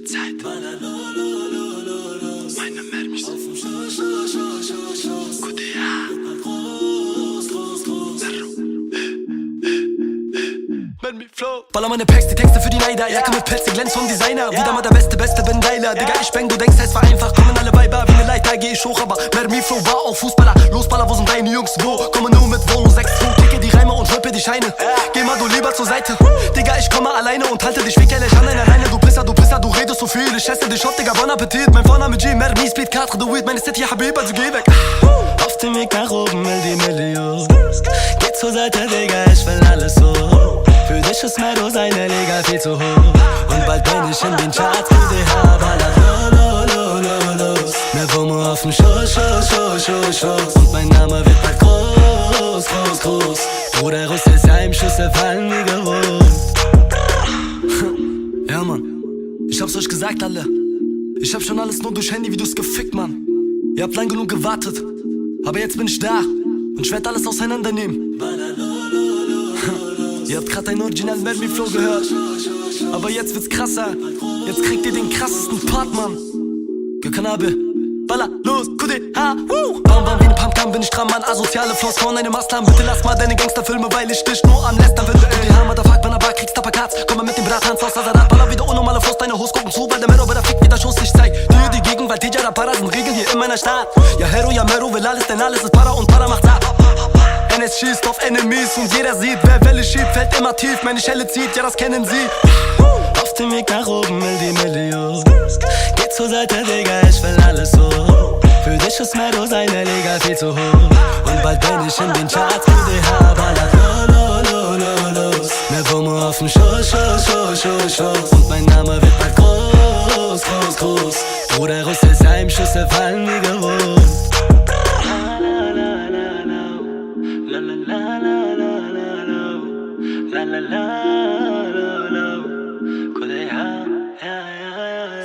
wird Zeit. Meine Mermis. Gute Baller meine Packs, die Texte für die Neider. Jacke mit Pilze, glänzt vom Designer. Wieder mal der Beste, bin geiler. Digga, ich bang, du denkst, es war einfach. Kommen alle Weiber wie ne Leiter, geh ich hoch. Aber Mermi Flow war auch Fußballer. Losballer, wo sind deine Jungs? Wo? Komme nur mit Wohnung 6 2. Ticke die Reime und rippe die Scheine. Geh mal du lieber zur Seite. Digga, ich komme alleine und halte dich ehrlich an deiner Leine. Du Pisser, du redest so viel. Ich esse dich auf, Digga, bon Appetit. Mein Vorname G, Mermi, Speed, 4, du Weed. Meine City, Habib, also geh weg. Auf dem Weg nach oben, will die Million. Geh zur Seite, Digga, ich will alles so. Für dich ist Meadow seine Liga viel zu hoch. Und bald bin ich in den Charts, WDH, ballert los. Mehr Womo auf dem Schoß. Und mein Name wird bald groß. Bruder, Russ ist Heimschüsse fallen wie gewohnt. Ja, Mann, ich hab's euch gesagt, alle. Ich hab schon alles nur durch Handyvideos gefickt, Mann. Ihr habt lang genug gewartet, aber jetzt bin ich da. Und ich werd alles auseinandernehmen. Ihr habt grad ein Original Mermi Flow gehört. Aber jetzt wird's krasser. Jetzt kriegt ihr den krassesten Part, Mann. Gökanabe, Baller, los, Kude, ha, Bam, wie ne Pumpgun bin ich dran, Mann. Asoziale Flows von einem Maslam. Bitte lass mal deine Gangsterfilme, weil ich dich nur am Lästern will. Die Hammer, der Fuck, wenn er war, kriegst Tapakats. Komm mal mit dem Brathans aus Azarat. Baller wieder unnormale Flows, deine Hose gucken zu, weil der Mero bei der Fick wieder Schuss. Ich zeig dir die Gegend, weil Tijara Para sind Regeln hier in meiner Stadt. Ja, Hero, ja, Mero will alles, denn alles ist Para und Para macht's ab. NS schießt auf Enemies und jeder sieht, wer Welle schiebt, fällt immer tief, meine Schelle zieht, ja das kennen sie. Auf dem Weg nach oben will die Million. Geh zur Seite, Digga, ich will alles so. Für dich ist Meadow seine Liga viel zu hoch. Und bald bin ich in den Charts, WDH, ballert los. Mehr Womo auf dem Schoß. Und mein Name wird bald groß. Bruder, Russ ist Heimschüsse fallen wie gewohnt.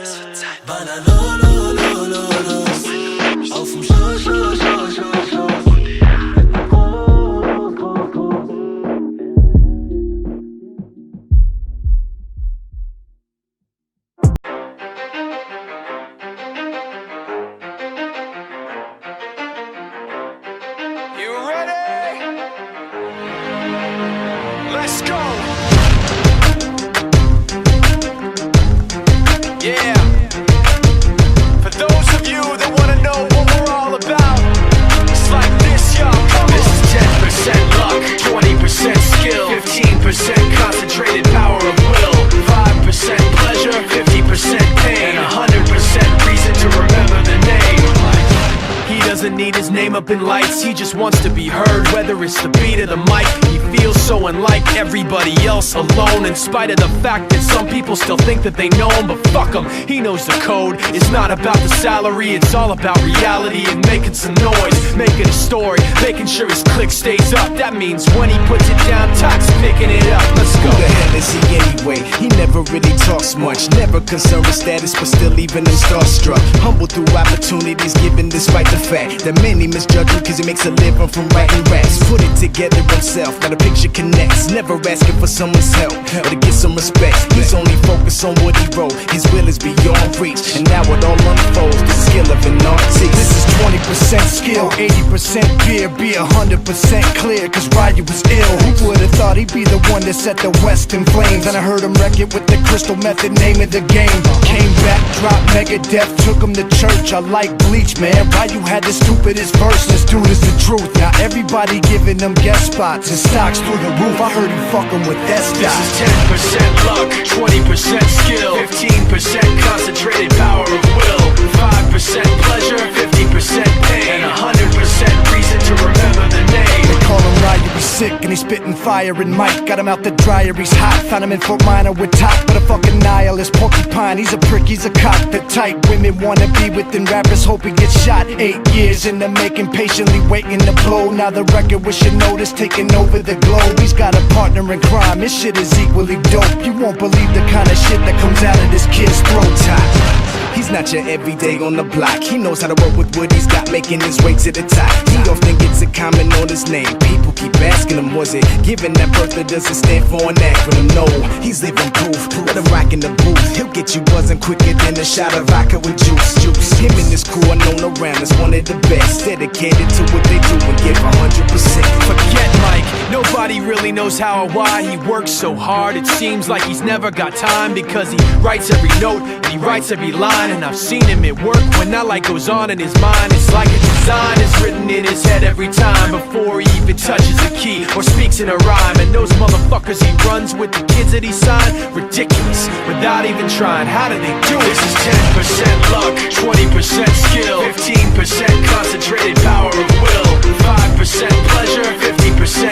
Es wird Zeit. Auf dem Schoß. You ready? Let's go. Yeah. For those of you that wanna know what we're all about, it's like this, y'all. This is 10% luck, 20% skill, 15% concentrated power of will, 5% pleasure, 50% pain, and 100% reason to remember the name. He doesn't need his name up in lights, he just wants to be heard, whether it's the beat of the mic. He feels so unlike everybody else, alone, in spite of the fact that some people still think that they know him, but fuck him, he knows the code. It's not about the salary, it's all about reality and making some noise, making a story, making sure his click stays up. That means when he puts it down, Tox picking it up. Let's go. Who the hell is he anyway? He never really talks much, never concerned with status, but still even him starstruck. Humble through opportunities given despite the fact that many misjudge him cause he makes a living from writing raps. Put it together himself, now the picture connects. Never asking for someone's help or to get some respect. He's only focused on what he wrote, his will is beyond reach. And now it all unfolds, the skill of an artist. This is 20% skill, 80% fear, be 100% clear, cause Ryu was ill. Who would've thought he'd be the one that set the West in flames? And I heard him wreck it with the crystal method, name of the game. Came back, dropped Megadeth, took him to church. I like Bleach, man, Ryu had the stupidest verse, this dude is the truth. Now everybody giving them guest spots and stocks through the roof. I heard he fucking with that stock. This is 10% luck, 20% skill, 15% concentrated power of will, 5% pleasure, 50% pain, and 100% reason to remember the name. They call him Ryu, he's sick and he's spitting fire and Mike got him out the dryer, he's hot. Found him in Fort Minor with top, but a fucking nihilist porcupine. He's a prick, he's a cock, the type women wanna be within. Rappers hope he gets shot. 8 years in the making, patiently waiting to blow. Now the record with your notice taking over the globe. He's got a partner in crime, his shit is equally dope. You won't believe the kind of shit that comes out of this kid's throat. Top He's not your everyday on the block. He knows how to work with what he's got, making his way to the top. He often gets a comment on his name. People keep asking him, was it given that birth that doesn't stand for an acronym? No, he's living proof. Let him rock in the booth. He'll get you buzzing quicker than a shot of vodka with juice. Him and his crew are known around as one of the best. Dedicated to what they do and give 100%. Forget Mike, nobody really knows how or why he works so hard. It seems like he's never got time because he writes every note and he writes every line. And I've seen him at work when that light goes on in his mind. It's like a design is written in his head every time before he even touches a key or speaks in a rhyme. And those motherfuckers he runs with, the kids that he signed, ridiculous, without even trying. How do they do it? This is 10% luck, 20% skill, 15% concentrated power of will, 5% pleasure, 50%